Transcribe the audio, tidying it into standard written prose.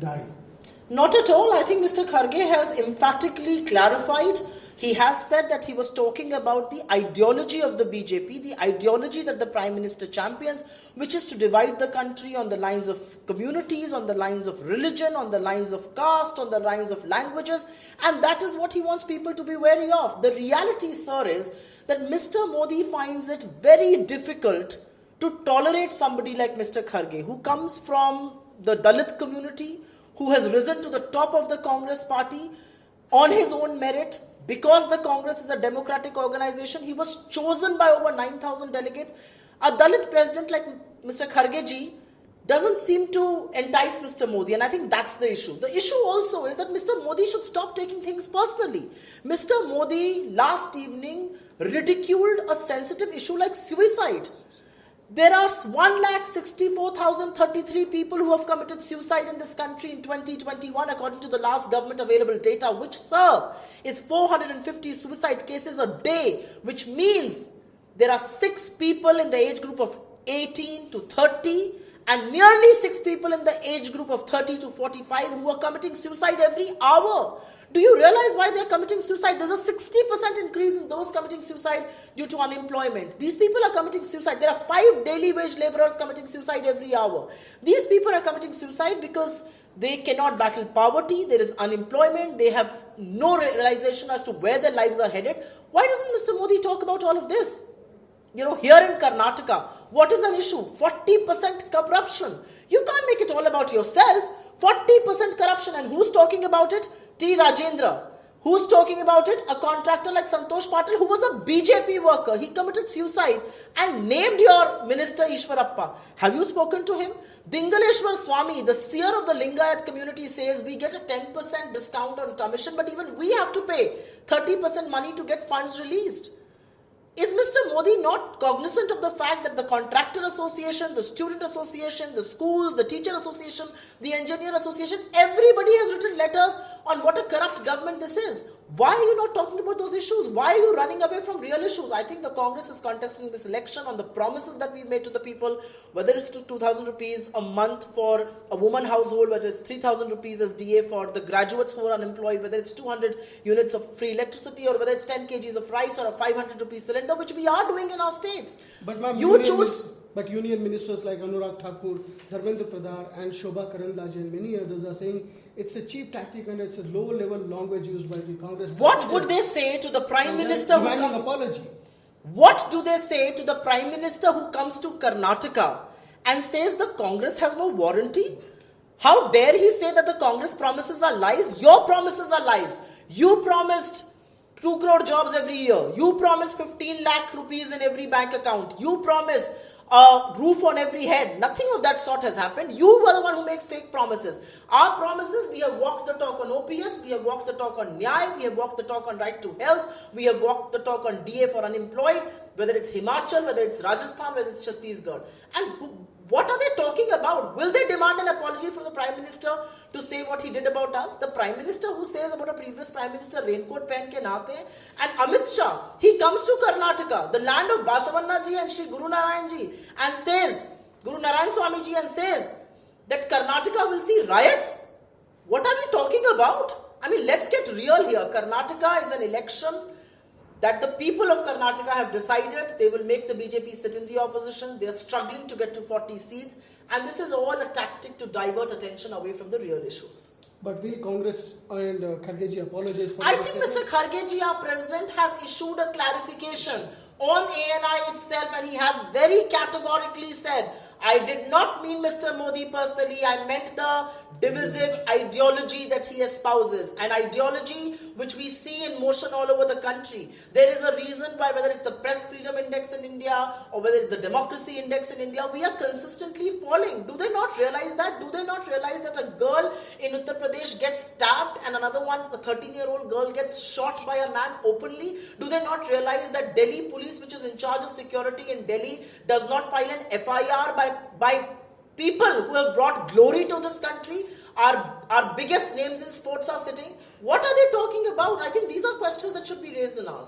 die. Not at all. I think Mr. Kharge has emphatically clarified. He has said that he was talking about the ideology of the BJP, the ideology that the Prime Minister champions, which is to divide the country on the lines of communities, on the lines of religion, on the lines of caste, on the lines of languages, and that is what he wants people to be wary of. The reality, sir, is that Mr. Modi finds it very difficult to tolerate somebody like Mr. Kharge, who comes from the Dalit community, who has risen to the top of the Congress party on his own merit. Because the Congress is a democratic organization, he was chosen by over 9,000 delegates. A Dalit president like Mr. Kharge ji doesn't seem to entice Mr. Modi, and I think that's the issue. The issue also is that Mr. Modi should stop taking things personally. Mr. Modi last evening ridiculed a sensitive issue like suicide. There are 1,64,033 people who have committed suicide in this country in 2021 according to the last government available data, which, sir, is 450 suicide cases a day, which means there are 6 people in the age group of 18 to 30 and nearly 6 people in the age group of 30 to 45 who are committing suicide every hour. Do you realize why they are committing suicide? There's a 60% increase in those committing suicide due to unemployment. These people are committing suicide. There are 5 daily wage laborers committing suicide every hour. These people are committing suicide because they cannot battle poverty. There is unemployment. They have no realization as to where their lives are headed. Why doesn't Mr. Modi talk about all of this? You know, here in Karnataka, what is an issue? 40% corruption. You can't make it all about yourself. 40% corruption. And who's talking about it? T. Rajendra. Who's talking about it? A contractor like Santosh Patil, who was a BJP worker. He committed suicide and named your minister Ishwarappa. Have you spoken to him? Dingaleshwar Swami, the seer of the Lingayat community, says we get a 10% discount on commission, but even we have to pay 30% money to get funds released. Is Mr. Modi not cognizant of the fact that the contractor association, the student association, the schools, the teacher association, the engineer association, everybody has written letters on what a corrupt government this is? Why are you not talking about those issues? Why are you running away from real issues? I think the Congress is contesting this election on the promises that we made to the people, whether it's 2,000 rupees a month for a woman household, whether it's 3,000 rupees as DA for the graduates who are unemployed, whether it's 200 units of free electricity, or whether it's 10 kgs of rice or a 500 rupee cylinder, which we are doing in our states. But union ministers like Anurag Thakur, Dharmendra Pradhan and Shobha Karandlaje and many others are saying it's a cheap tactic and it's a low-level language used by the Congress. What would they say to the Prime Minister who comes... apology. What do they say to the Prime Minister who comes to Karnataka and says the Congress has no warranty? How dare he say that the Congress promises are lies? Your promises are lies. You promised 2 crore jobs every year. You promised 15 lakh rupees in every bank account. You promised a roof on every head. Nothing of that sort has happened. You were the one who makes fake promises. Our promises, we have walked the talk on OPS, we have walked the talk on Nyay, we have walked the talk on right to health, we have walked the talk on DA for unemployed, whether it's Himachal, whether it's Rajasthan, whether it's Chhattisgarh. And what are they talking about? Will they demand an apology from the Prime Minister to say what he did about us? The Prime Minister who says about a previous Prime Minister, raincoat pen ke naate, and Amit Shah, he comes to Karnataka, the land of Basavanna ji and Shri Guru Narayan ji, and says, Guru Narayan Swami ji, and says that Karnataka will see riots. What are we talking about? I mean, let's get real here. Karnataka is an election that the people of Karnataka have decided they will make the BJP sit in the opposition. They are struggling to get to 40 seats. And this is all a tactic to divert attention away from the real issues. But will Congress and Kharge ji apologize for I think Mr. Kharge ji, our president, has issued a clarification on ANI itself, and he has very categorically said, I did not mean Mr. Modi personally, I meant the divisive ideology that he espouses, an ideology which we see in motion all over the country. There is a reason why, whether it's the press freedom index in India or whether it's the democracy index in India, we are consistently falling. Do they not realize that? Do they not realize that a girl in Uttar Pradesh gets stabbed and another one, a 13-year-old girl, gets shot by a man openly? Do they not realize that Delhi police, which is in charge of security in Delhi, does not file an FIR by people who have brought glory to this country? Our biggest names in sports are sitting. What are they talking about? I think these are questions that should be raised in us.